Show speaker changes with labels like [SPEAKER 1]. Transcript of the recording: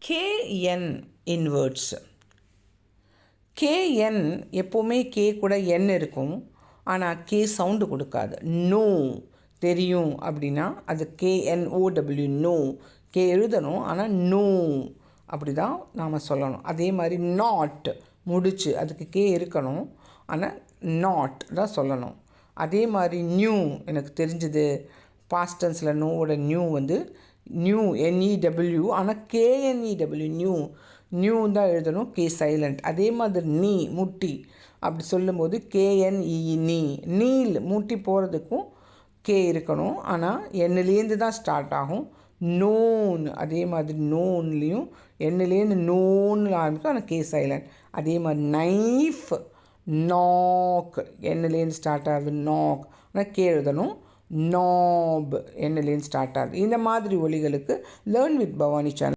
[SPEAKER 1] KN inverts. K N எப்போவுமே K கூட N இருக்கும், ஆனால் கே சவுண்டு கொடுக்காது. நோ தெரியும் அப்படின்னா அது கேஎன்ஓடபிள்யூ நோ. கே எழுதணும், ஆனால் நோ அப்படி தான் நாம் சொல்லணும். அதே மாதிரி நாட் முடிச்சு அதுக்கு கே இருக்கணும், ஆனால் நாட் தான் சொல்லணும். அதே மாதிரி நியூ எனக்கு தெரிஞ்சது பாஸ்டன்ஸில் நோவோட நியூ வந்து நியூ என்இடபிள்யூ, ஆனால் கேஎன்இடபிள்யூ நியூ நியூ தான் எழுதணும், கே சைலண்ட். அதே மாதிரி நீ முட்டி அப்படி சொல்லும்போது கேஎன்இ நீ. நீல் முட்டி போகிறதுக்கும் கே இருக்கணும், ஆனால் எண்ணிலேருந்து தான் ஸ்டார்ட் ஆகும். நோன் அதே மாதிரி நோன்லேயும் எண்ணிலேருந்து நோன்னு ஆரம்பிக்கும், ஆனால் கே சைலண்ட். அதே மாதிரி நைஃப் நாக் எண்ணிலேருந்து ஸ்டார்ட் ஆகுது நாக், ஆனால் கே எழுதணும். நாப் எண்ணிலேருந்து ஸ்டார்ட் ஆகுது. இந்த மாதிரி ஒலிகளுக்கு லேர்ன் வித் பவானி சேனல்